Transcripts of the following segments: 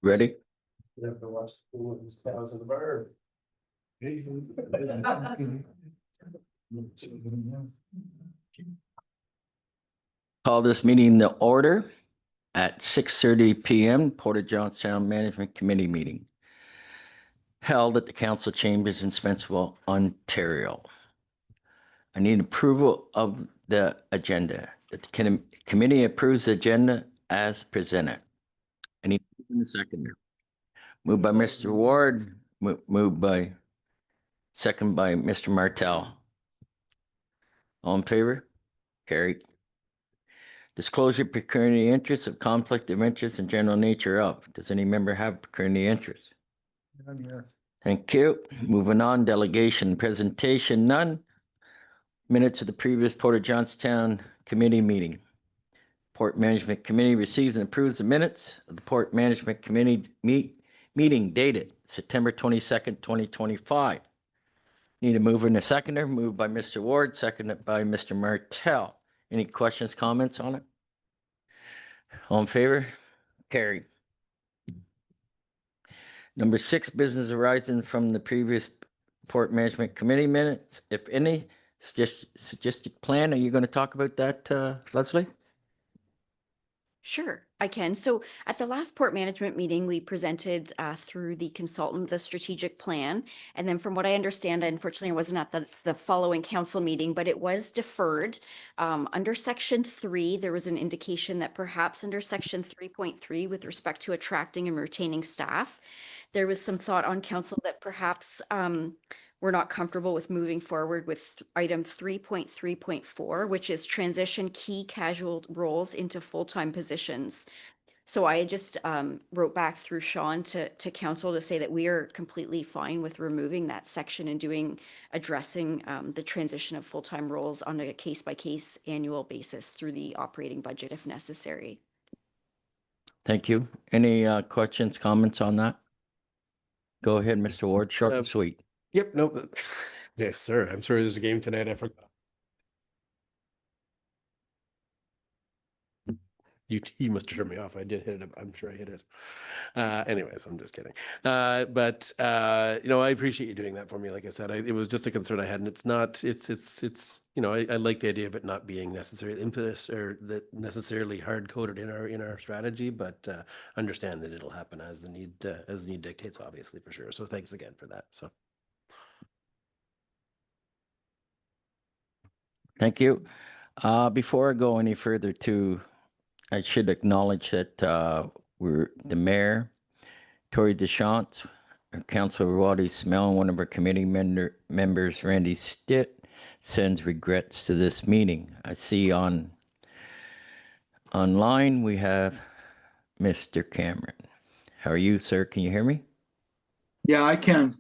Ready? You have to watch the pool and cows in the barn. Call this meeting to order at 6:30 p.m. Portage Johnstown Management Committee meeting held at the council chambers in Spencerville, Ontario. I need approval of the agenda. That the committee approves the agenda as presented. I need a seconder. Moved by Mr. Ward, moved by, second by Mr. Martel. All in favor? Carried. Disclosure of pecuniary interest of conflict of interest and general nature of. Does any member have pecuniary interest? Thank you. Moving on, delegation presentation, none. Minutes of the previous Portage Johnstown Committee meeting. Port Management Committee receives and approves the minutes of the Port Management Committee meeting dated September 22nd, 2025. Need a mover and a seconder. Moved by Mr. Ward, seconded by Mr. Martel. Any questions, comments on it? All in favor? Carried. Number 6, business arising from the previous Port Management Committee minutes, if any. Suggested plan. Are you going to talk about that, Leslie? Sure, I can. So at the last port management meeting, we presented through the consultant the strategic plan. And then from what I understand, unfortunately, I wasn't at the following council meeting, but it was deferred. Under section 3, there was an indication that perhaps under section 3.3, with respect to attracting and retaining staff, there was some thought on council that perhaps we're not comfortable with moving forward with item 3.3.4, which is transition key casual roles into full-time positions. So I just wrote back through Sean to council to say that we are completely fine with removing that section and addressing the transition of full-time roles on a case-by-case annual basis through the operating budget if necessary. Thank you. Any questions, comments on that? Go ahead, Mr. Ward. Short and sweet. Yep, nope. Yes, sir. I'm sorry there's a game tonight. I forgot. You must have turned me off. I did hit it. I'm sure I hit it. Anyways, I'm just kidding. But I appreciate you doing that for me. Like I said, it was just a concern I had, and it's not. It's. I like the idea of it not being necessary impetus or that necessarily hard coded in our strategy, but understand that it'll happen as the need dictates, obviously, for sure. So thanks again for that. So. Thank you. Before I go any further, I should acknowledge that the mayor, Tori Deschamps, Councilor Waddy Smell, and one of our committee members, Randy Stitt, sends regrets to this meeting. I see online we have Mr. Cameron. How are you, sir? Can you hear me? Yeah, I can,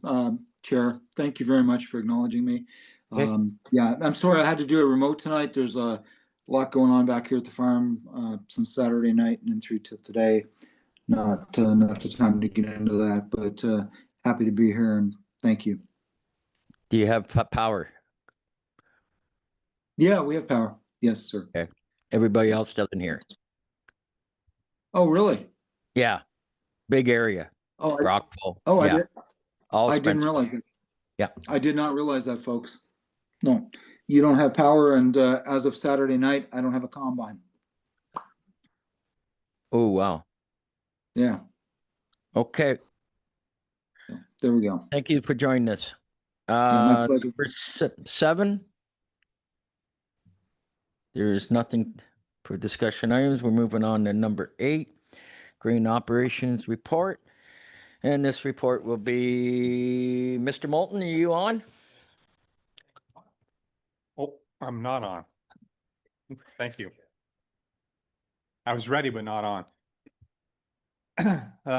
Chair. Thank you very much for acknowledging me. Yeah, I'm sorry I had to do a remote tonight. There's a lot going on back here at the farm since Saturday night and through to today. Not enough time to get into that, but happy to be here and thank you. Do you have power? Yeah, we have power. Yes, sir. Okay. Everybody else doesn't hear. Oh, really? Yeah. Big area. Oh, Rockville. Oh, yeah. I didn't realize it. Yeah. I did not realize that, folks. No, you don't have power, and as of Saturday night, I don't have a combine. Oh, wow. Yeah. Okay. There we go. Thank you for joining us. My pleasure. Number 7. There is nothing for discussion items. We're moving on to number 8, grain operations report. And this report will be Mr. Moulton. Are you on? Oh, I'm not on. Thank you. I was ready, but not on.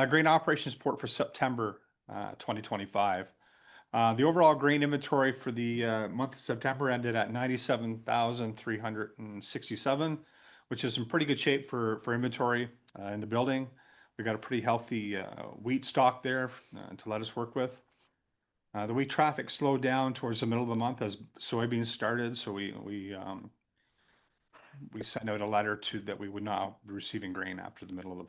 Grain operations report for September 2025. The overall grain inventory for the month of September ended at 97,367, which is in pretty good shape for inventory in the building. We got a pretty healthy wheat stock there to let us work with. The wheat traffic slowed down towards the middle of the month as soybeans started, so we sent out a letter that we would not be receiving grain after the middle of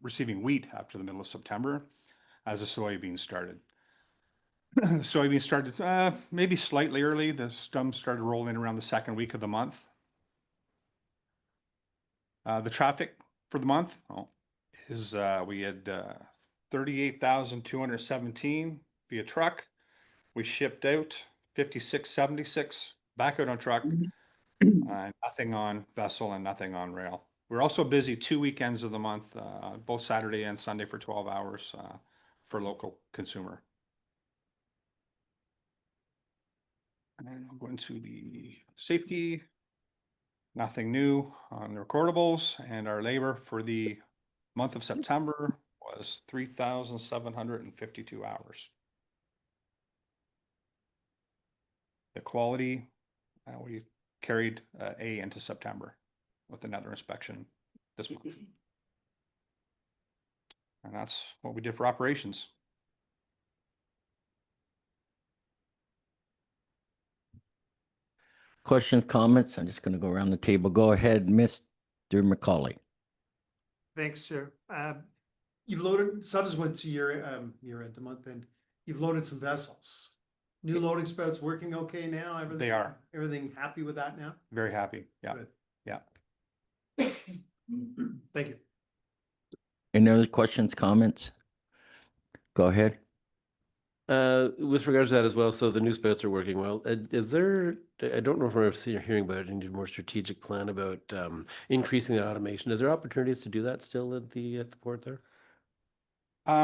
receiving wheat after the middle of September as the soybeans started. The soybeans started maybe slightly early. The stems started rolling around the second week of the month. The traffic for the month is we had 38,217 via truck. We shipped out 5676 back out on truck, nothing on vessel and nothing on rail. We're also busy 2 weekends of the month, both Saturday and Sunday for 12 hours for local consumer. And I'll go into the safety. Nothing new on the recordables, and our labor for the month of September was 3,752 hours. The quality, we carried A into September with another inspection this month. And that's what we did for operations. Questions, comments? I'm just going to go around the table. Go ahead, Mr. McCauley. Thanks, Chair. You've loaded, subsequent to year end, the month end, you've loaded some vessels. New loading spouts working okay now? Everything, They are. Everything happy with that now? Very happy. Yeah. Good. Yeah. Thank you. Any other questions, comments? Go ahead. With regards to that as well, so the new spouts are working well. Is there, I don't know if we're hearing about any more strategic plan about increasing the automation. Is there opportunities to do that still at the port there?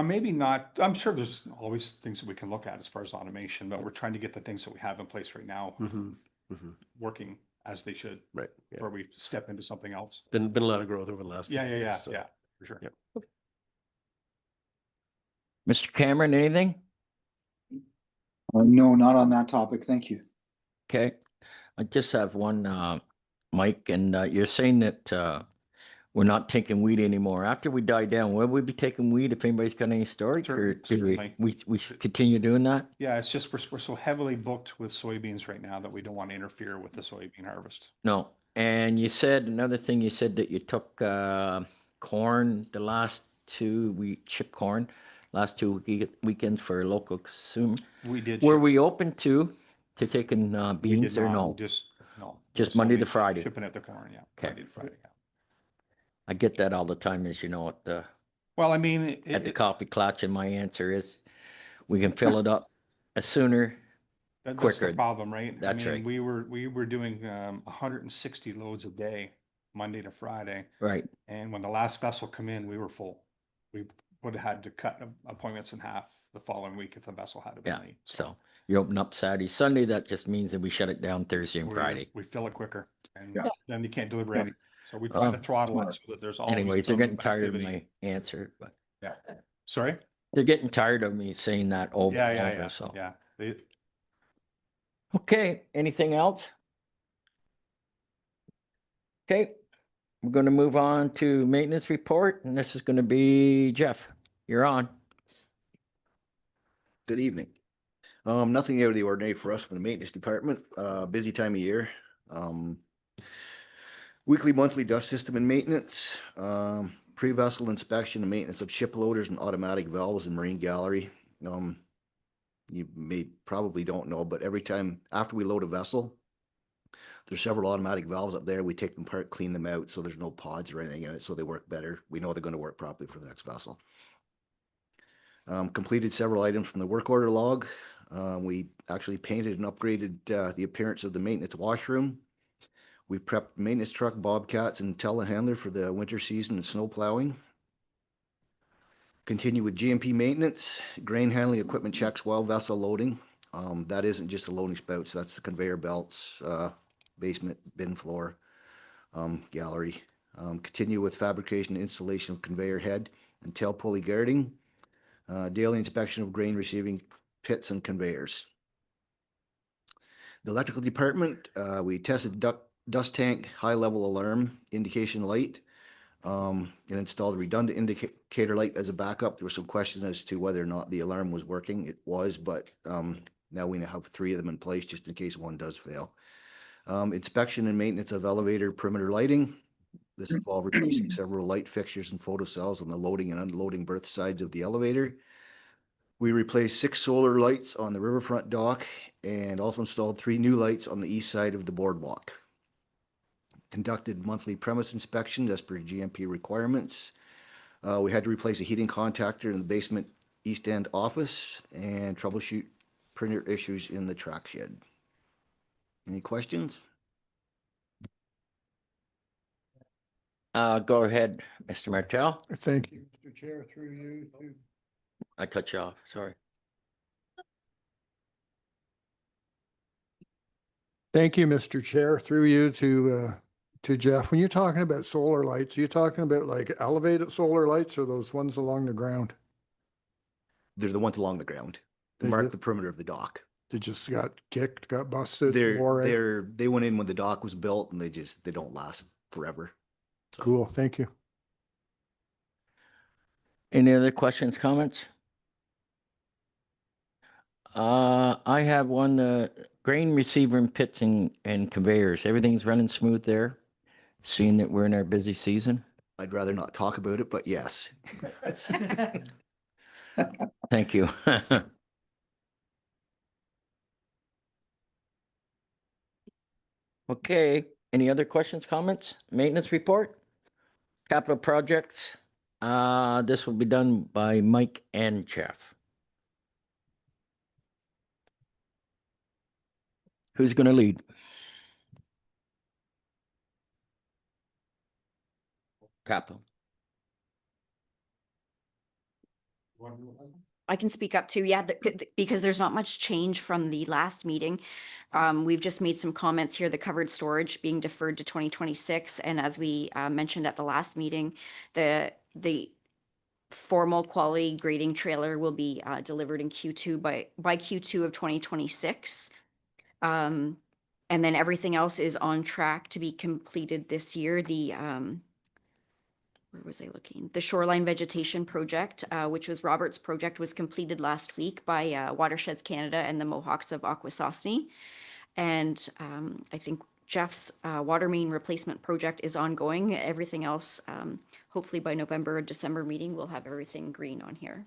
Maybe not. I'm sure there's always things that we can look at as far as automation, but we're trying to get the things that we have in place right now working as they should Right. Yeah. before we step into something else. Been a lot of growth over the last few Yeah, years, so. for sure. Yep. Mr. Cameron, anything? No, not on that topic. Thank you. Okay. I just have one, Mike, and you're saying that we're not taking weed anymore. After we die down, will we be taking weed if anybody's got any storage? Or do Certainly. we continue doing that? Yeah, it's just we're so heavily booked with soybeans right now that we don't want to interfere with the soybean harvest. No. And you said, another thing, you said that you took corn the last 2 weeks, shipped corn last 2 weekends for local consumer. We did. Were ship- we open to taking we did beans or not. no? We just Just It's Monday to only Friday. Shipping at the corn, yeah. Okay. Monday to Friday, yeah. I get that all the time, as you know, at the Well, I mean, at the coffee clutch, and my answer is we can fill it up sooner. that's quicker. the problem, right? That's I mean, right. we were doing 160 loads a day, Monday to Friday. Right. And when the last vessel come in, we were full. We would have had to cut appointments in half the following week if the vessel had been Yeah. late. So you open up Saturday, Sunday. That just means that we shut it down Thursday and we- Friday. We fill it quicker and Yeah. then you can't deliver Yeah. any. So we try to throttle well, it so that there's always. Anyways, they're some getting tired of activity. my answer, but Yeah. Sorry? they're getting tired of me saying that over Yeah, and yeah, over. yeah, So yeah. They, okay. Anything else? Okay. We're going to move on to maintenance report, and this is going to be Jeff. You're on. Good evening. Nothing out of the ordinary for us from the maintenance department. Busy time of year. Weekly, monthly dust system and maintenance, pre-vessel inspection and maintenance of ship loaders and automatic valves in marine gallery. You probably don't know, but every time after we load a vessel, there's several automatic valves up there. We take them apart, clean them out, so there's no pods or anything in it, so they work better. We know they're going to work properly for the next vessel. Completed several items from the work order log. We actually painted and upgraded the appearance of the maintenance washroom. We prepped maintenance truck, bobcats, and telehandler for the winter season and snow plowing. Continue with GMP maintenance, grain handling equipment checks while vessel loading. That isn't just the loading spouts, that's the conveyor belts, basement, bin floor, gallery. Continue with fabrication and installation of conveyor head and tail pulley guarding. Daily inspection of grain receiving pits and conveyors. The electrical department, we tested dust tank high level alarm indication light and installed a redundant indicator light as a backup. There was some question as to whether or not the alarm was working. It was, but now we have 3 of them in place just in case one does fail. Inspection and maintenance of elevator perimeter lighting. This involved replacing several light fixtures and photo cells on the loading and unloading berth sides of the elevator. We replaced 6 solar lights on the riverfront dock and also installed 3 new lights on the east side of the boardwalk. Conducted monthly premise inspections as per GMP requirements. We had to replace a heating contactor in the basement east end office and troubleshoot printer issues in the track shed. Any questions? Go ahead, Mr. Martell. Thank you, Mr. Chair, through you to. I cut you off, sorry. Thank you, Mr. Chair, through you to Jeff. When you're talking about solar lights, are you talking about like elevated solar lights or those ones along the ground? They're the ones along the ground. They They mark did? the perimeter of the dock. They just got kicked, got busted? They're, wore out? they went in when the dock was built and they don't last forever. So- Cool, thank you. Any other questions, comments? I have one, grain receiver and pits and conveyors. Everything's running smooth there, seeing that we're in our busy season. I'd rather not talk about it, but yes. Thank you. Okay, any other questions, comments? Maintenance report? Capital projects? This will be done by Mike and Jeff. Who's gonna lead? Capital. I can speak up too. Yeah, because there's not much change from the last meeting. We've just made some comments here, the covered storage being deferred to 2026. And as we mentioned at the last meeting, the formal quality grading trailer will be delivered in Q2 by Q2 of 2026. And then everything else is on track to be completed this year. Where was I looking? The shoreline vegetation project, which was Robert's project, was completed last week by Watersheds Canada and the Mohawks of Akwesasne. And I think Jeff's water main replacement project is ongoing. Everything else, hopefully by November or December meeting, we'll have everything green on here.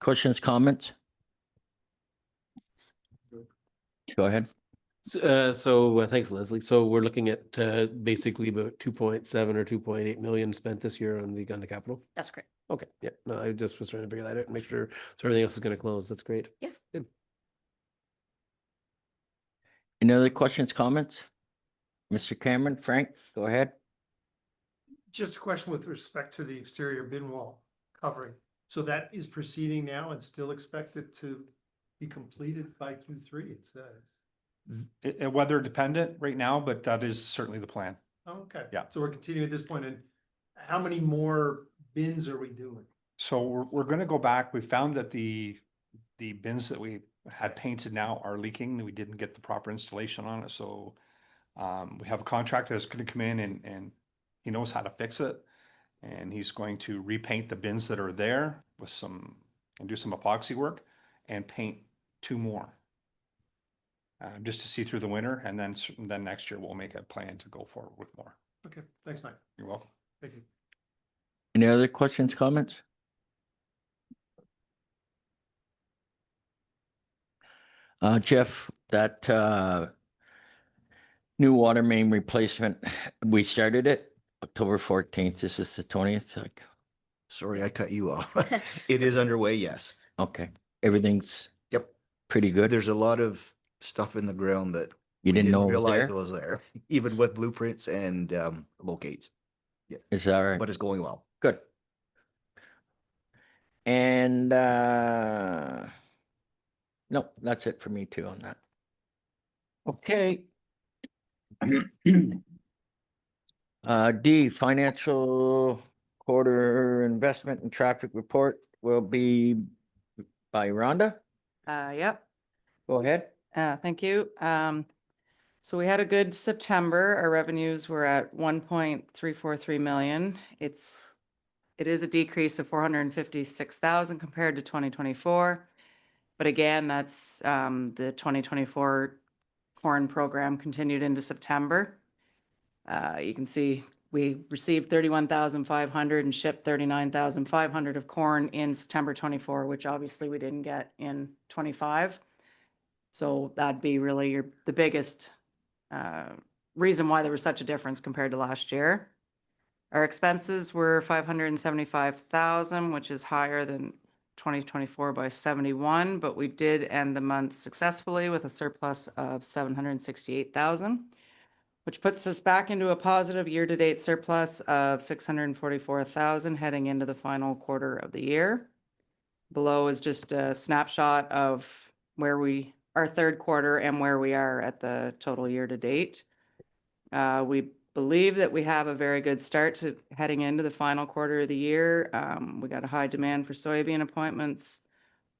Questions, comments? Go ahead. Thanks, Leslie. So we're looking at basically about 2.7 or 2.8 million spent this year on the capital. That's great. Okay, yeah, no, I just was trying to figure that out and make sure so everything else is going to close. That's great. Yeah. Good. Any other questions, comments? Mr. Cameron, Frank, go ahead. Just a question with respect to the exterior bin wall covering. So that is proceeding now and still expected to be completed by Q3, it says. Weather dependent right now, but that is certainly the plan. Okay. Yeah. So we're continuing at this point, and how many more bins are we doing? So we're gonna go back. We found that the bins that we had painted now are leaking. We didn't get the proper installation on it, so we have a contractor that's gonna come in and he knows how to fix it. And he's going to repaint the bins that are there with and do some epoxy work and paint 2 more. Just to see through the winter, and then next year we'll make a plan to go forward with more. Okay, thanks, Mike. You're welcome. Thank you. Any other questions, comments? Jeff, that new water main replacement, we started it October 14th. This is the 20th. Like, Sorry, I cut you off. It is underway, yes. okay, everything's Yep. pretty good. There's a lot of stuff in the ground that You we didn't know it was realize there? it was there, even with blueprints and locates, Is that right? but it's going well. Good. And no, that's it for me too on that. Okay. D, financial quarter investment and traffic report will be by Rhonda. Yep, Go ahead. thank you. So we had a good September. Our revenues were at 1.343 million. It is a decrease of 456,000 compared to 2024. But again, that's the 2024 corn program continued into September. You can see we received 31,500 and shipped 39,500 of corn in September 24, which obviously we didn't get in 25. So that'd be really the biggest reason why there was such a difference compared to last year. Our expenses were 575,000, which is higher than 2024 by 71, but we did end the month successfully with a surplus of 768,000, which puts us back into a positive year-to-date surplus of 644,000 heading into the final quarter of the year. Below is just a snapshot of where our third quarter and where we are at the total year-to-date. We believe that we have a very good start to heading into the final quarter of the year. We got a high demand for soybean appointments.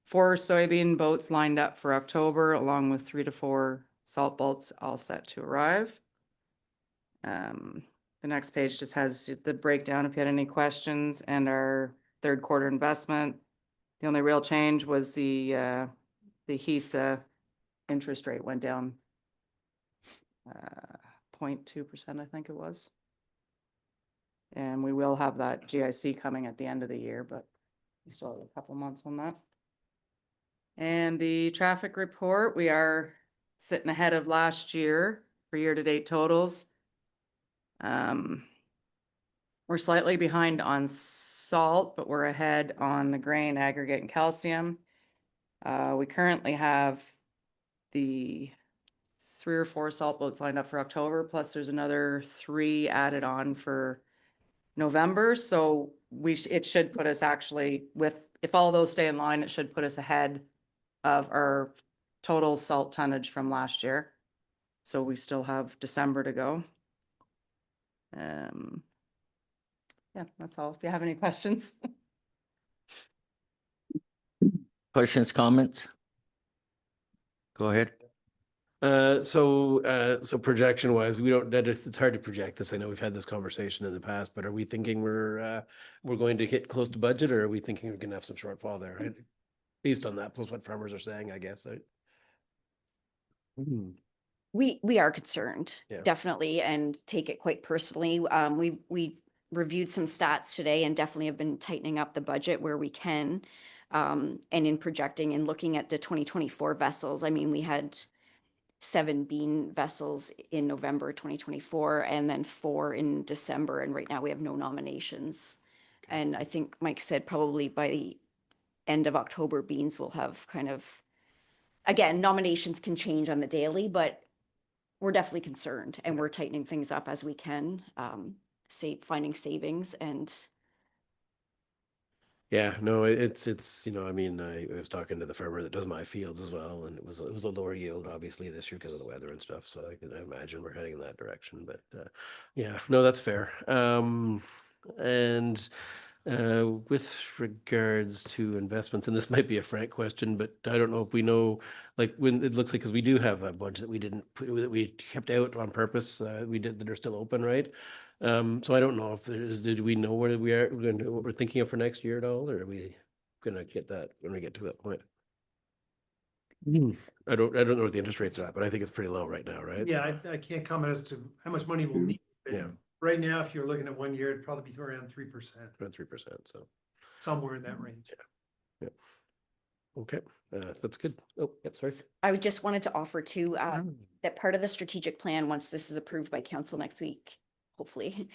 4 soybean boats lined up for October, along with 3 to 4 salt boats all set to arrive. The next page just has the breakdown if you had any questions, and our third quarter investment. The only real change was the HISA interest rate went down 0.2%, I think it was. And we will have that GIC coming at the end of the year, but we still have a couple months on that. And the traffic report, we are sitting ahead of last year for year-to-date totals. We're slightly behind on salt, but we're ahead on the grain, aggregate, and calcium. We currently have the 3 or 4 salt boats lined up for October, plus there's another 3 added on for November. So it should put us actually if all those stay in line, it should put us ahead of our total salt tonnage from last year. So we still have December to go. Yeah, that's all. If you have any questions. Questions, comments? Go ahead. So projection wise, it's hard to project this. I know we've had this conversation in the past, but are we thinking we're going to hit close to budget, or are we thinking we're gonna have some shortfall there? Right? Based on that, plus what farmers are saying, I guess. We are concerned, Yeah. definitely, and take it quite personally. We reviewed some stats today and definitely have been tightening up the budget where we can. And in projecting and looking at the 2024 vessels, I mean, we had 7 bean vessels in November 2024 and then 4 in December. And right now we have no nominations. And I think Mike said probably by the end of October, beans will have kind of, again, nominations can change on the daily, but we're definitely concerned and we're tightening things up as we can, finding savings and. Yeah, no, it's I mean, I was talking to the farmer that does my fields as well, and it was a lower yield obviously this year because of the weather and stuff. So I can imagine we're heading in that direction. But yeah, no, that's fair. And with regards to investments, and this might be a frank question, but I don't know if we know, like when it looks like, because we do have a bunch that we didn't put, that we kept out on purpose. We did that are still open, right? So I don't know if did we know where we are, what we're thinking of for next year at all, or are we gonna get that when we get to that point? I don't know what the interest rates are at, but I think it's pretty low right now, right? Yeah, I can't comment as to how much money we'll need. but Yeah. Right now, if you're looking at 1 year, it'd probably be around 3%, Around 3%. So somewhere in that range. yeah. Okay, that's good. Oh, yep, sorry. I just wanted to offer too, that part of the strategic plan, once this is approved by council next week, hopefully,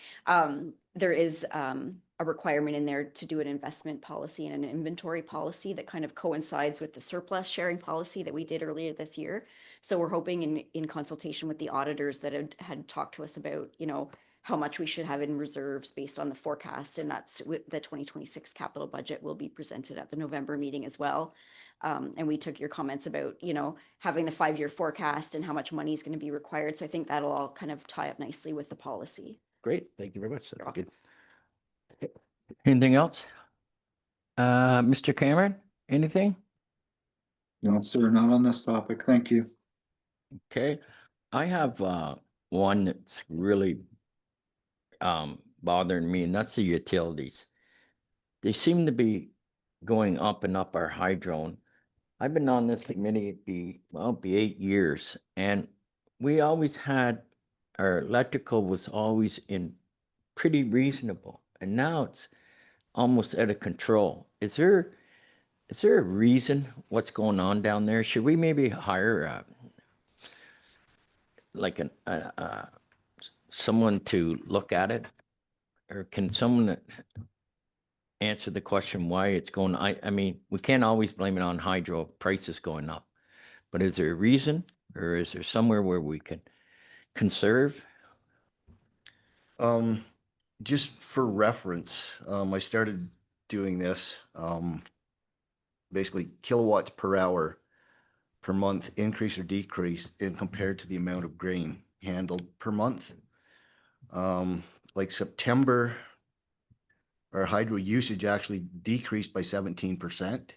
there is a requirement in there to do an investment policy and an inventory policy that kind of coincides with the surplus sharing policy that we did earlier this year. So we're hoping in consultation with the auditors that had talked to us about, how much we should have in reserves based on the forecast. And that's with the 2026 capital budget will be presented at the November meeting as well. And we took your comments about, having the 5-year forecast and how much money is going to be required. So I think that'll all kind of tie up nicely with the policy. Great, thank you very much. That's good. Anything else? Mr. Cameron, anything? No, sir, not on this topic. Thank you. Okay, I have one that's really bothering me, and that's the utilities. They seem to be going up and up our hydro. I've been on this committee, it'd be 8 years, and we always had, our electrical was always in pretty reasonable, and now it's almost out of control. Is there a reason what's going on down there? Should we maybe hire like someone to look at it? Or can someone answer the question why it's going, I mean, we can't always blame it on hydro prices going up, but is there a reason, or is there somewhere where we can conserve? Just for reference, I started doing this, basically kilowatts per hour per month, increase or decrease in compared to the amount of grain handled per month. Like September, our hydro usage actually decreased by 17%.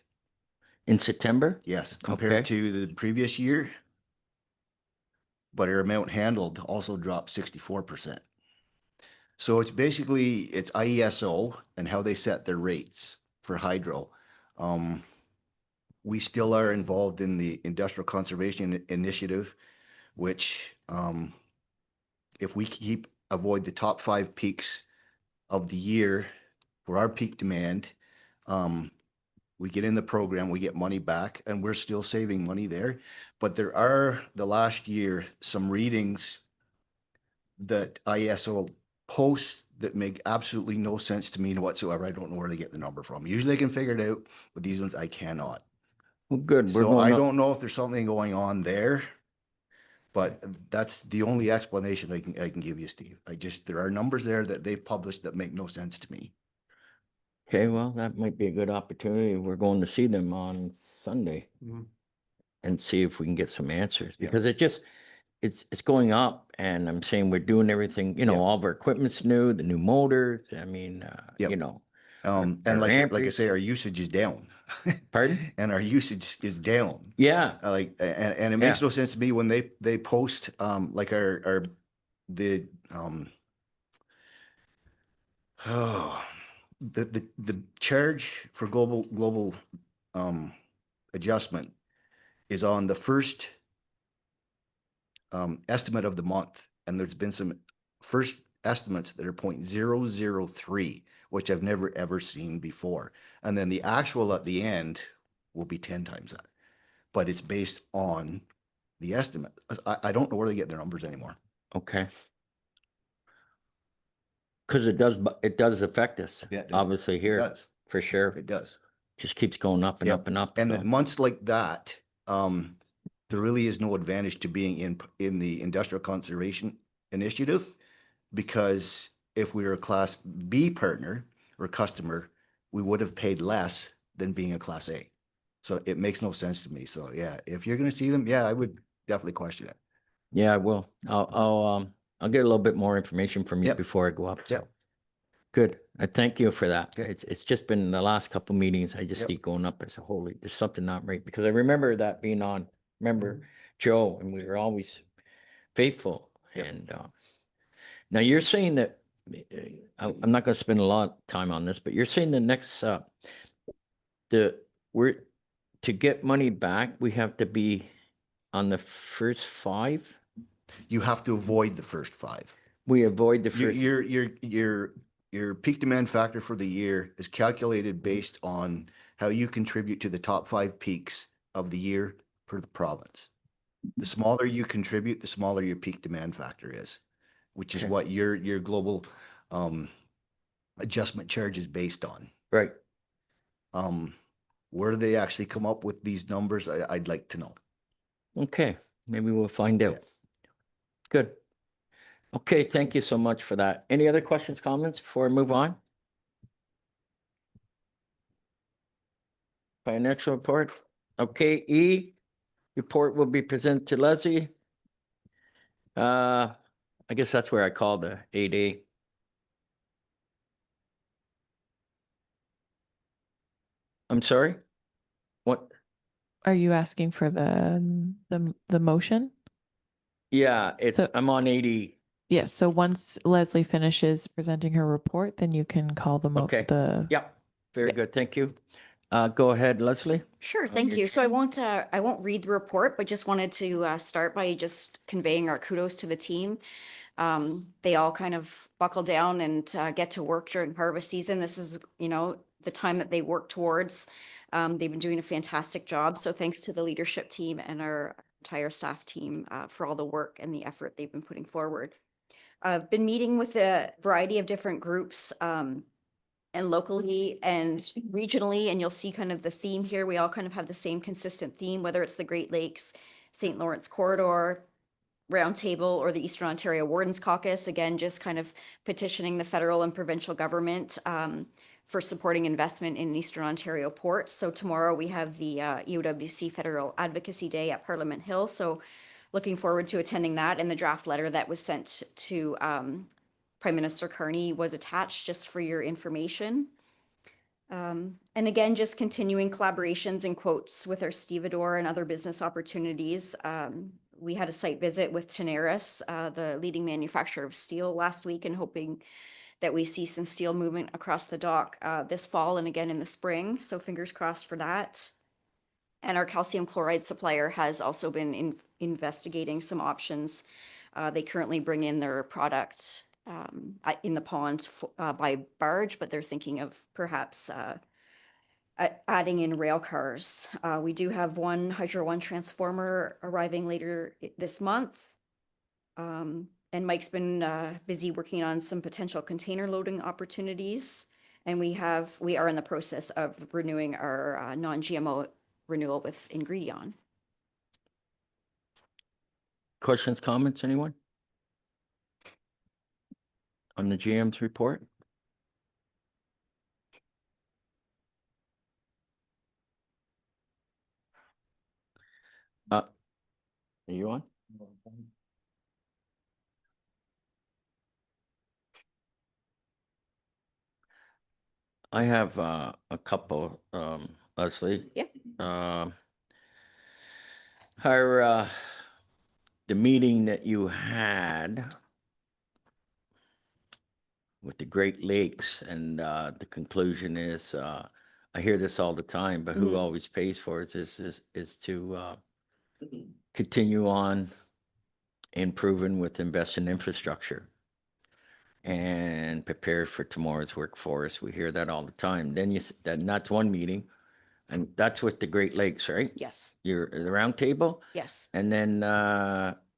In September? Yes, compared Okay. to the previous year. But our amount handled also dropped 64%. So it's basically, it's IESO and how they set their rates for hydro. We still are involved in the Industrial Conservation Initiative, which if we avoid the top 5 peaks of the year for our peak demand, we get in the program, we get money back, and we're still saving money there. But there are, the last year, some readings that IESO posts that make absolutely no sense to me whatsoever. I don't know where they get the number from. Usually I can figure it out, but these ones I cannot. Well, good. We're So I going up. don't know if there's something going on there, but that's the only explanation I can give you, Steve. There are numbers there that they've published that make no sense to me. Okay, well, that might be a good opportunity. We're going to see them on Sunday Mhm. and see if we can get some answers, Yeah. because it's going up, and I'm saying we're doing everything, Yeah. all of our equipment's new, the new motors, I mean, Yep. you know. And our like I amperage- say, our usage is down. Pardon? And our usage is down. Yeah, And it makes Yeah. no sense to me when they post, like the charge for global adjustment is on the first estimate of the month. And there's been some first estimates that are 0.003, which I've never ever seen before. And then the actual at the end will be 10 times that, but it's based on the estimate. I don't know where they get their numbers anymore. okay. Because it does affect us, Yeah, it does. obviously It here, does. for sure. It does. Just keeps going up and Yep. up and up. And so. at months like that, there really is no advantage to being in the Industrial Conservation Initiative, because if we were a Class B partner or customer, we would have paid less than being a Class A. So it makes no sense to me. So yeah, if you're going to see them, yeah, I would definitely question it. Yeah, I will. I'll get a little bit more information from you Yep. before I go up. So Yep. good. I thank you for that. Okay. It's just been the last couple meetings. I just Yep. keep going up. I said, holy, there's something not right, because I remember that being on. Remember Joe, and we were always faithful. Yep. And now you're saying that I'm not going to spend a lot of time on this, but you're saying the next we're to get money back, we have to be on the first 5. You have to avoid the first 5. We avoid the first. Your peak demand factor for the year is calculated based on how you contribute to the top 5 peaks of the year per the province. The smaller you contribute, the smaller your peak demand factor is, which is Okay. what your global adjustment charge is based on. Right. Where do they actually come up with these numbers? I'd like to know. Okay, maybe we'll find out. Good. Okay, thank you so much for that. Any other questions, comments before I move on? Financial report. Okay, E, report will be presented to Leslie. I guess that's where I called the 8A. I'm sorry? What? Are you asking for the motion? Yeah, So- I'm on 80. Yes, so once Leslie finishes presenting her report, then you can call the Okay. the Yep, very Yeah. good, thank you. Go ahead, Leslie. Sure, On thank your you. So I won't read the report, but just wanted to start by just conveying our kudos to the team. They all kind of buckle down and get to work during harvest season. This is, the time that they work towards. They've been doing a fantastic job. So thanks to the leadership team and our entire staff team for all the work and the effort they've been putting forward. I've been meeting with a variety of different groups and locally and regionally, and you'll see kind of the theme here. We all kind of have the same consistent theme, whether it's the Great Lakes, St. Lawrence Corridor, Roundtable, or the Eastern Ontario Wardens Caucus. Again, just kind of petitioning the federal and provincial government for supporting investment in Eastern Ontario ports. So tomorrow we have the EOWC Federal Advocacy Day at Parliament Hill. So looking forward to attending that. And the draft letter that was sent to Prime Minister Carney was attached just for your information. And again, just continuing collaborations and quotes with our stevedore and other business opportunities. We had a site visit with Tenaris, the leading manufacturer of steel, last week, and hoping that we see some steel movement across the dock this fall and again in the spring. So fingers crossed for that. And our calcium chloride supplier has also been investigating some options. They currently bring in their product in the pond by barge, but they're thinking of perhaps adding in rail cars. We do have one Hydro One transformer arriving later this month. And Mike's been busy working on some potential container loading opportunities. And we are in the process of renewing our non-GMO renewal with Ingredion. Questions, comments, anyone? On the GM's report? Are you on? I have a couple, Leslie. Yep. The meeting that you had with the Great Lakes, and the conclusion is, I hear this all the time, but who Mhm. always pays for it is to continue on improving with invest in infrastructure and prepare for tomorrow's workforce. We hear that all the time. Then that's one meeting, and that's with the Great Lakes, right? Yes, You're the round table. yes. And then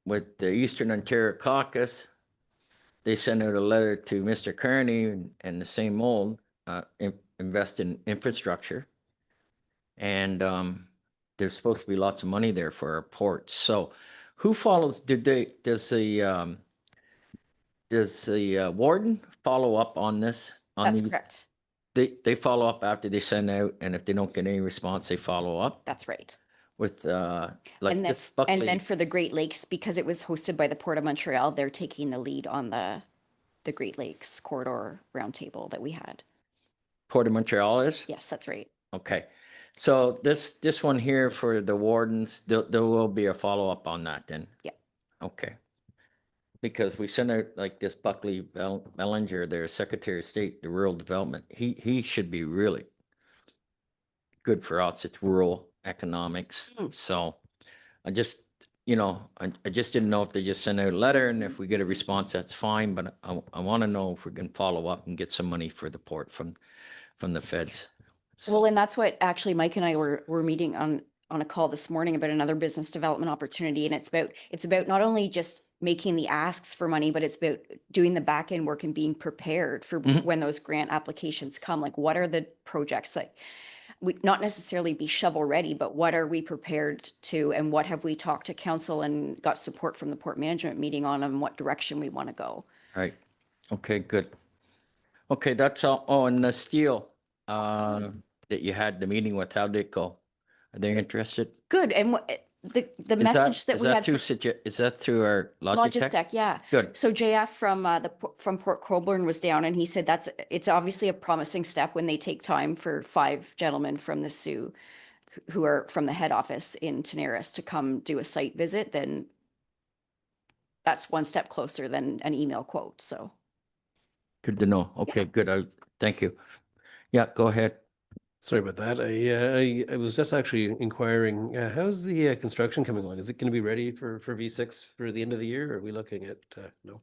with the Eastern Ontario Caucus, they sent out a letter to Mr. Kearney and the same old invest in infrastructure. And there's supposed to be lots of money there for our ports. So who follows? Does the warden follow up on this? That's correct. They follow up after they send out, and if they don't get any response, they follow up That's right. with like And then, this Buckley. and then for the Great Lakes, because it was hosted by the Port of Montreal, they're taking the lead on the Great Lakes Corridor Roundtable that we had. Port of Montreal is? Yes, that's right. Okay. So this one here for the wardens, there will be a follow-up on that then? Yeah. Okay. Because we sent out like this Buckley Bellinger, their Secretary of State, the Rural Development. He should be really good for us. It's rural economics. So I just, I just didn't know if they just sent out a letter, and if we get a response, that's fine. But I want to know if we can follow up and get some money for the port from the feds. Well, and that's what actually Mike and I were meeting on a call this morning about another business development opportunity. And it's about not only just making the asks for money, but it's about doing the back end work and being prepared for when those grant applications come. Like, what are the projects that would not necessarily be shovel ready, but what are we prepared to, and what have we talked to council and got support from the port management meeting on, and what direction we want to go. Right. Okay, good. Okay, that's all. Oh, and the steel that you had the meeting with, how did it go? Are they interested? Good. And the message that we had. Is that through our Logitech? Logitech, yeah. Good. So JF from Port Colborne was down, and he said it's obviously a promising step when they take time for 5 gentlemen from the Sioux who are from the head office in Tenaris to come do a site visit. Then that's one step closer than an email quote. So Good to know. Okay, good. Thank you. Yeah, go ahead. Sorry about that. I was just actually inquiring, how's the construction coming along? Is it going to be ready for V6 for the end of the year? Or are we looking at, no?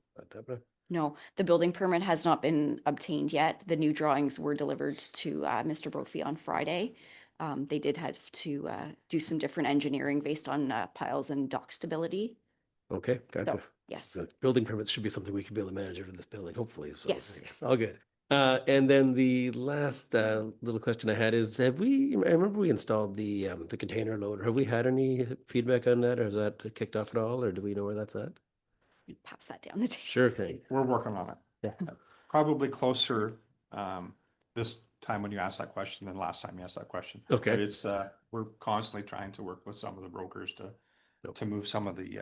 No, the building permit has not been obtained yet. The new drawings were delivered to Mr. Brophy on Friday. They did have to do some different engineering based on piles and dock stability. Okay, So, gotcha. yes. The building permits should be something we can be able to manage out of this building, hopefully. So Yes. it's all good. And then the last little question I had is, I remember we installed the container loader. Have we had any feedback on that, or has that kicked off at all, or do we know where that's at? Pass that down the table. Sure thing. We're working on it. Yeah. Probably closer, this time when you asked that question than last time you asked that question. Okay. But it's, we're constantly trying to work with some of the brokers to move some of the,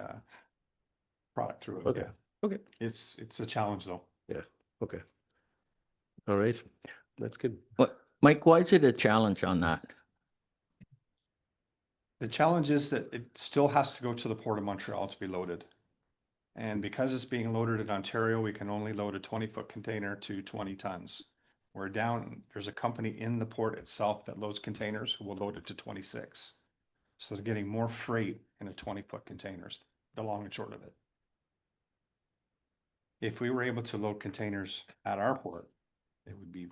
product through it. Okay. Yeah. Okay. It's a challenge though. Yeah. Okay. All right. That's good. What, Mike, why is it a challenge on that? The challenge is that it still has to go to the Port of Montreal to be loaded. And because it's being loaded in Ontario, we can only load a 20-foot container to 20 tons. There's a company in the port itself that loads containers who will load it to 26. So they're getting more freight in a 20-foot containers, the long and short of it. If we were able to load containers at our port, it would be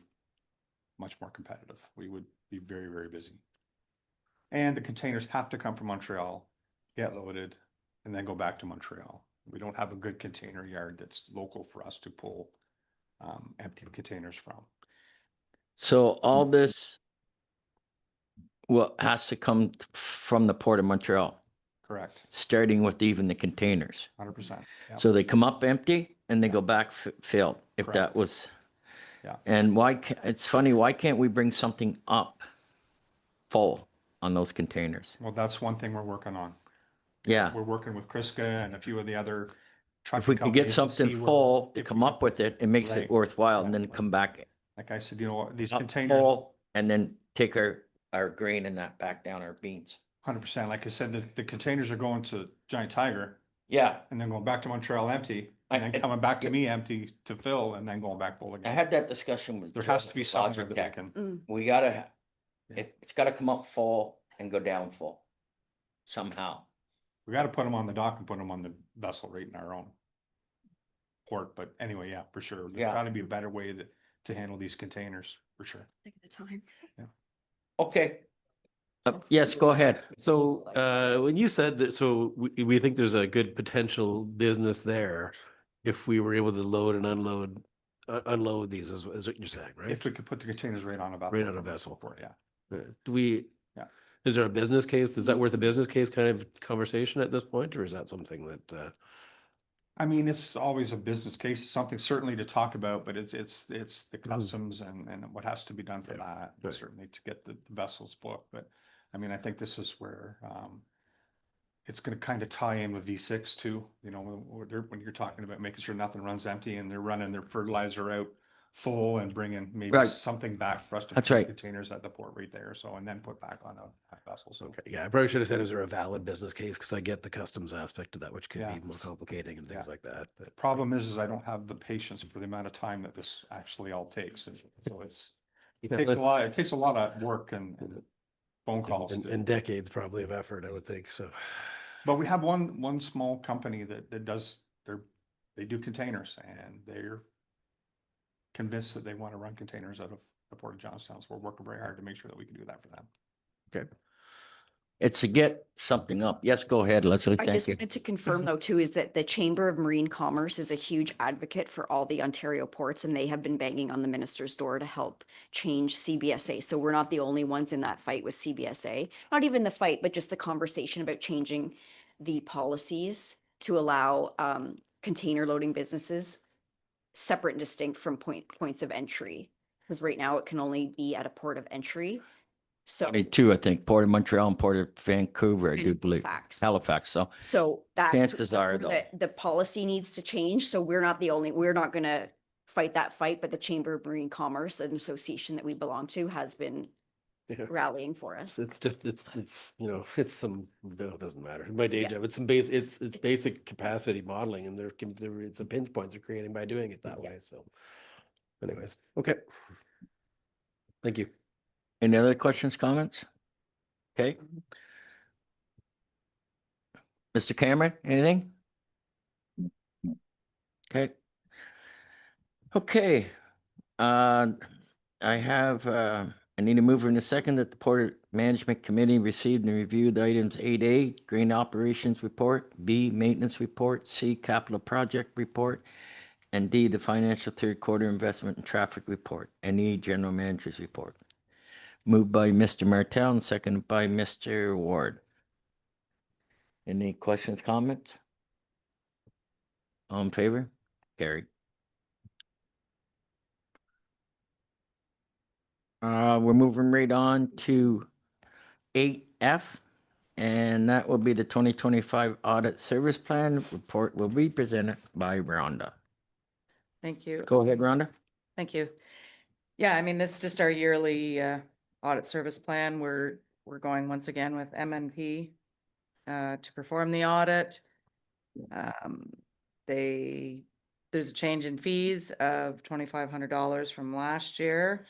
much more competitive. We would be very, very busy. And the containers have to come from Montreal, get loaded, and then go back to Montreal. We don't have a good container yard that's local for us to pull empty containers from. So all this has to come from the Port of Montreal, Correct, starting with even the containers. 100%. Yeah. So they come up empty and they go back filled, if Correct. that was. Yeah. And it's funny, why can't we bring something up full on those containers? Well, that's one thing we're working on. Yeah. We're working with Kriska and a few of the other If we trucking could get companies to something see where- full to if come we up with it, it makes Right. it worthwhile and Yeah. then come back Like I said, you know, these up containers, full and then take our grain and that back down our beans. 100%. Like I said, the containers are going to Giant Tiger Yeah, and then going back to Montreal empty and I- then coming back to me empty to fill and then going back full I again. had that discussion with. There has Joe to be with something Logic that we Tech. can, We gotta, Yeah. it's gotta come up full and go down full somehow. we got to put them on the dock and put them on the vessel right in our own port. But anyway, yeah, for sure. There's Yeah. got to be a better way to handle these containers for sure. Take the time. Okay. Yes, go ahead. So when you said that, so we think there's a good potential business there if we were able to load and unload these, is what you're saying, right? If we could put the containers right on a vessel. Right on a vessel. Port, yeah. Do we? Yeah. Is there a business case? Is that worth a business case kind of conversation at this point, or is that something that? I mean, it's always a business case, something certainly to talk about, but it's the customs and what has to be done for Yeah, that, right. certainly to get the vessels booked. But I mean, I think this is where it's going to kind of tie in with V6 too. You know, when you're talking about making sure nothing runs empty and they're running their fertilizer out full and bringing maybe Right. something back for us to That's put right. containers at the port right there. So, and then put back on a vessel. So Okay, yeah, I probably should have said, is there a valid business case? Because I get the customs aspect of that, which could Yeah. be more complicating and things Yeah. like that. But problem is I don't have the patience for the amount of time that this actually all takes. And so it takes a lot of work and phone calls. and decades probably of effort, I would think. So But we have one small company that does they do containers and they're convinced that they want to run containers out of the Port of Johnstown. So we're working very hard to make sure that we can do that for them. okay, It's to get something up. Yes, go ahead, Leslie. I Thank just you. wanted to confirm though too, is that the Chamber of Marine Commerce is a huge advocate for all the Ontario ports and they have been banging on the minister's door to help change CBSA. So we're not the only ones in that fight with CBSA, not even the fight, but just the conversation about changing the policies to allow container loading businesses separate and distinct from points of entry. Because right now it can only be at a port of entry. So. Two, I think, Port of Montreal and Port of Vancouver, I do and believe. Halifax. Halifax, so. So that. Chances are, though. The policy needs to change, so we're not we're not gonna fight that fight, but the Chamber of Marine Commerce, an association that we belong to, has been Yeah. rallying for us. it's just you know, it's some, no, it doesn't matter. My day Yeah. job, it's it's basic capacity modeling, and it's a pinch point they're creating by doing it that Yeah. way. So anyways, okay. Thank you. Any other questions, comments? Okay. Mr. Cameron, anything? Okay. Okay. I need a mover in a second that the Port Management Committee received and reviewed items 8A, Green Operations Report, B, Maintenance Report, C, Capital Project Report, and D, the Financial Third Quarter Investment and Traffic Report, and E, General Manager's Report. Moved by Mr. Martell and seconded by Mr. Ward. Any questions, comments? All in favor? Carried. We're moving right on to 8F, and that will be the 2025 Audit Service Plan. Report will be presented by Rhonda. Thank you. Go ahead, Rhonda. Thank you. Yeah, I mean, this is just our yearly audit service plan. We're going once again with MNP to perform the audit. There's a change in fees of $2,500 from last year.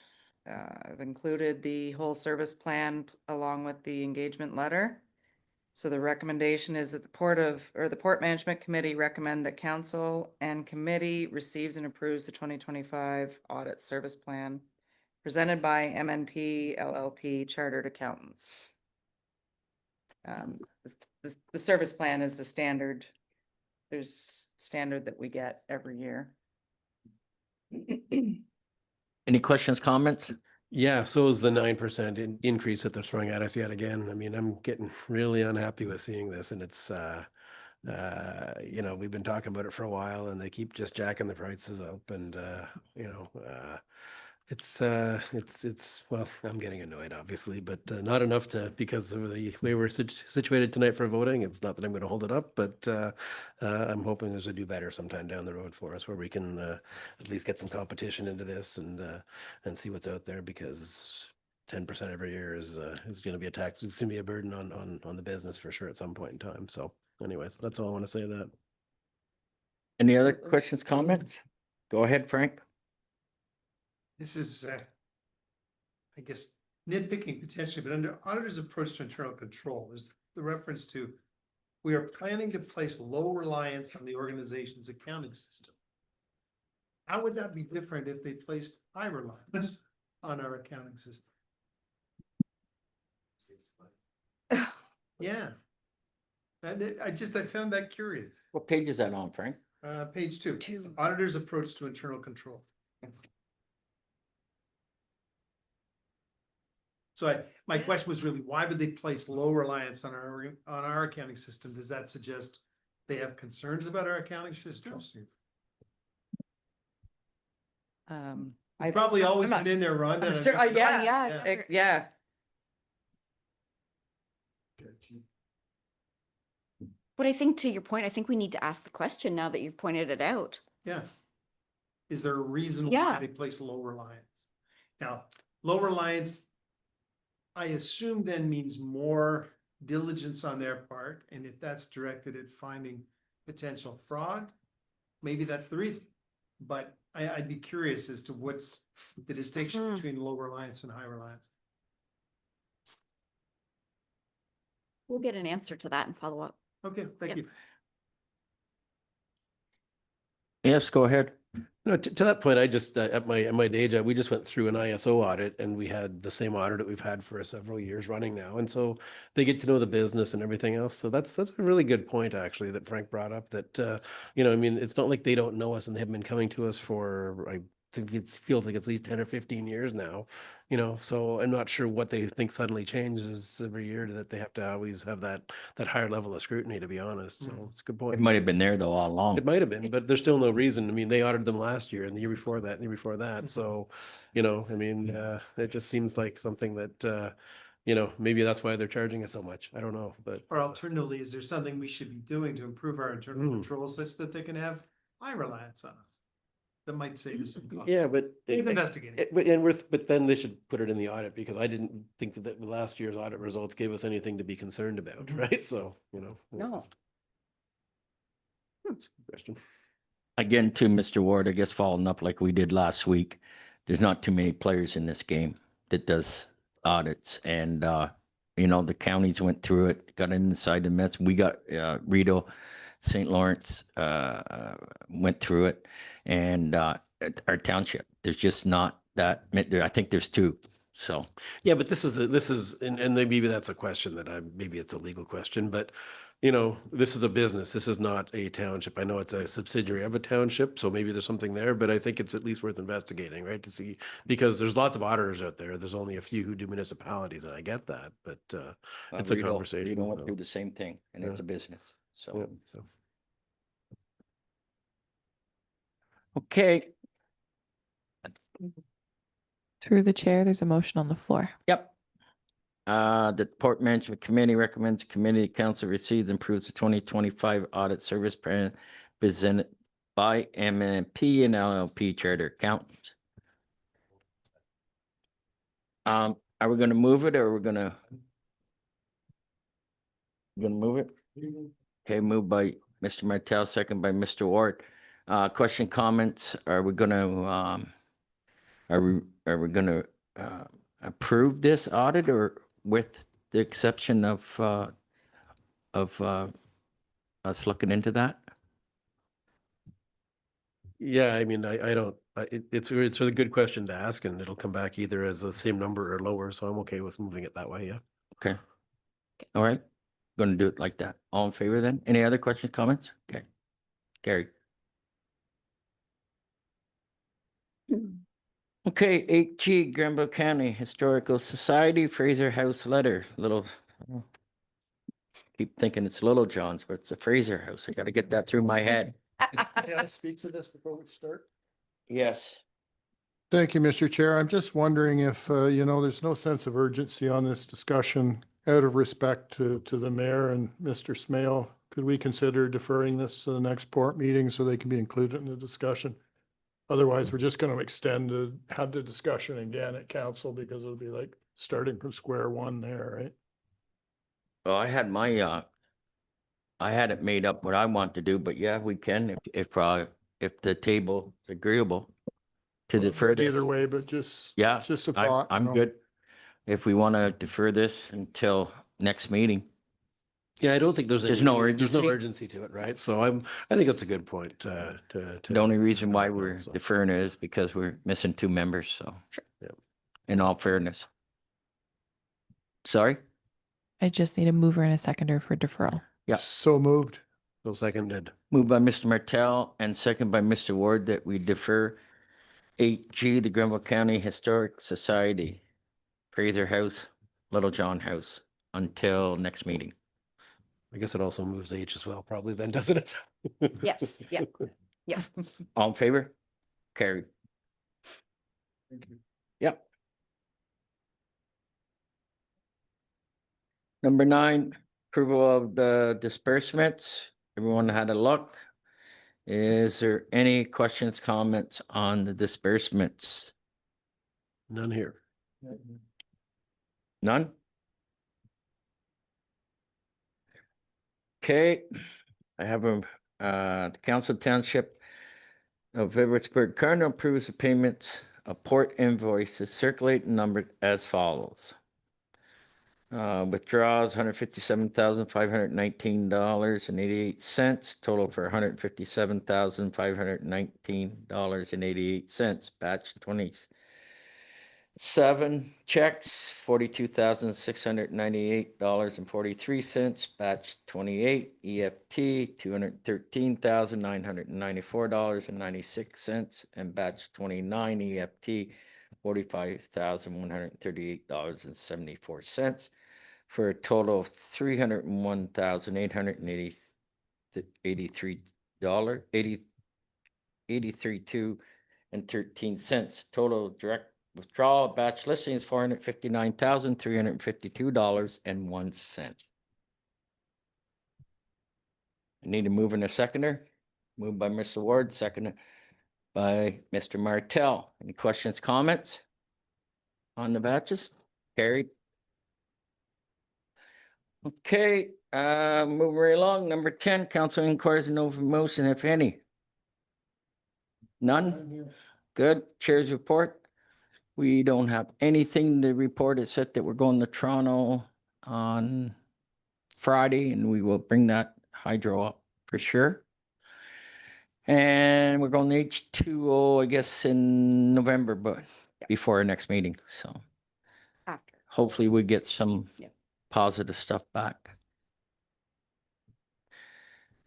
I've included the whole service plan along with the engagement letter. So the recommendation is that the Port Management Committee recommend that council and committee receives and approves the 2025 audit service plan presented by MNP LLP Chartered Accountants. The service plan is the standard. There's standard that we get every year. Any questions, comments? Yeah, so is the 9% increase that they're throwing at us yet again. I mean, I'm getting really unhappy with seeing this, and it's, you know, we've been talking about it for a while, and they keep just jacking the prices up, and you know, it's well, I'm getting annoyed, obviously, but not enough to, because of the way we're situated tonight for voting. It's not that I'm going to hold it up, but I'm hoping there's a do better sometime down the road for us, where we can at least get some competition into this and see what's out there, because 10% every year is going to be a tax. It's going to be a burden on the business for sure at some point in time. So anyways, that's all I want to say to that. Any other questions, comments? Go ahead, Frank. This is, I guess, nitpicking potentially, but under auditor's approach to internal control, there's the reference to, we are planning to place low reliance on the organization's accounting system. How would that be different if they placed high reliance on our accounting system? Yeah. I found that curious. What page is that on, Frank? Page 2, auditor's approach to internal control. So my question was really, why would they place low reliance on our accounting system? Does that suggest they have concerns about our accounting system? I've probably always been in there, Rhonda. Sure, yeah. But I think, to your point, I think we need to ask the question now that you've pointed it out. Yeah. Is there a reason Yeah. why they place low reliance? Now, low reliance, I assume then means more diligence on their part. And if that's directed at finding potential fraud, maybe that's the reason. But I'd be curious as to what's the distinction between low reliance and high reliance. We'll get an answer to that and follow up. Okay, thank you. Yes, go ahead. No, to that point, I just at my day job, we just went through an ISO audit, and we had the same auditor that we've had for several years running now, and so they get to know the business and everything else. So that's a really good point, actually, that Frank brought up. That you know, I mean, it's not like they don't know us, and they have been coming to us for, I think it feels like it's at least 10 or 15 years now. You know, so I'm not sure what they think suddenly changes every year, that they have to always have that higher level of scrutiny, to be honest. So it's a good point. It might have been there though all along. It might have been, but there's still no reason. I mean, they audited them last year and the year before that and the year before that. So, you know, I mean, it just seems like something that, you know, maybe that's why they're charging us so much. I don't know, but. Or alternatively, is there something we should be doing to improve our internal control such that they can have high reliance on us? That might save us some cost. Yeah, but. We've investigated. But then they should put it in the audit, because I didn't think that last year's audit results gave us anything to be concerned about, right? So, you know. No. That's a good question. Again, to Mr. Ward, I guess following up like we did last week, there's not too many players in this game that does audits and, you know, the counties went through it, got inside the mess. We got, Rideau, St. Lawrence, went through it and, our township, there's just not that, I think there's two. So, Yeah, but this is, and then maybe that's a question that maybe it's a legal question, but you know, this is a business. This is not a township. I know it's a subsidiary of a township, so maybe there's something there, but I think it's at least worth investigating, right? To see, because there's lots of auditors out there. There's only a few who do municipalities, and I get that, but it's a Rideau conversation. went so, through the same thing and it's Yeah. a business. yeah, So, so. okay. Through the chair, there's a motion on the floor. Yep. The Port Management Committee recommends committee council receives and approves the 2025 audit service plan presented by MNP and LLP Charter Accountants. Are we gonna move it or we're gonna move it? Okay, moved by Mr. Martell, second by Mr. Ward. Question, comments? Are we gonna approve this audit or with the exception of us looking into that? Yeah, I mean, I don't, it's a good question to ask, and it'll come back either as the same number or lower, so I'm okay with moving it that way, yeah. Okay. All right. Going to do it like that. All in favor then? Any other questions, comments? Okay. Gary. Okay, 8G, Granville County Historical Society, Fraser House letter, keep thinking it's Little John's, but it's the Fraser House. I got to get that through my head. May I speak to this before we start? Yes. Thank you, Mr. Chair. I'm just wondering if, there's no sense of urgency on this discussion out of respect to the mayor and Mr. Smale. Could we consider deferring this to the next port meeting so they can be included in the discussion? Otherwise, we're just going to have the discussion again at council because it'll be like starting from square one there, right? Well, I had I had it made up what I want to do, but yeah, we can if the table is agreeable to defer this. Either way, but just Yeah, a thought. I'm good. If we want to defer this until next meeting. Yeah, I don't think there's There's no there's no urgency? urgency to it, right? So I think that's a good point, to. The only reason why to- we're so. deferring it is because we're missing two members, so. Sure. Yeah. In all fairness. Sorry? I just need a mover and a seconder for deferral. Yeah. So moved. So seconded. Moved by Mr. Martell and second by Mr. Ward that we defer 8G, the Grenville County Historic Society, Fraser House, Little John House, until next meeting. I guess it also moves H as well, probably then, doesn't it? Yes, yeah. Yeah. All in favor? Carried. Yep. Number 9, approval of the disbursements. Everyone had a look. Is there any questions, comments on the disbursements? None here. None? Okay, I have the Council Township of Edwardsburg Cardinal approves the payments of port invoices circulating numbered as follows. Withdrawals, $157,519.88, total for $157,519.88. Batch 27 checks, $42,698.43. Batch 28 EFT, $213,994.96, and batch 29 EFT, $45,138.74, for a total of $301,883.13. Total direct withdrawal batch listing is $459,352.01. I need a mover and a seconder. Moved by Mr. Ward, seconded by Mr. Martell. Any questions, comments on the batches? Carried. Okay, moving right along. Number 10, council inquiries and no motion, if any. None? Good. Chair's report. We don't have anything to report except that we're going to Toronto on Friday and we will bring that hydro up for sure. And we're going to H2O, I guess, in November, but before our next meeting. So After. hopefully we get some Yep. positive stuff back.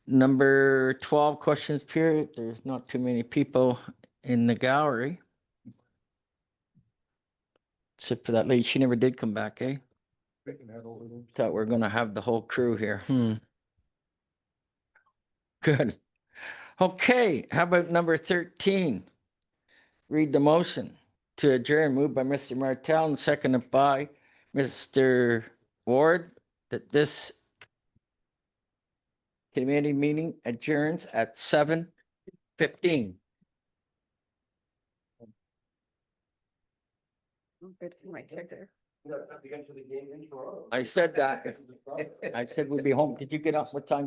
Number 12 questions period. There's not too many people in the gallery. Except for that lady, she never did come back, eh? Thought we're gonna have the whole crew here. Good. Okay, how about number 13? Read the motion to adjourn, moved by Mr. Martell and seconded by Mr. Ward, that this committee meeting adjourns at 7:15. Good, my ticker. I said that. I said we'd be home. Did you get up? What time?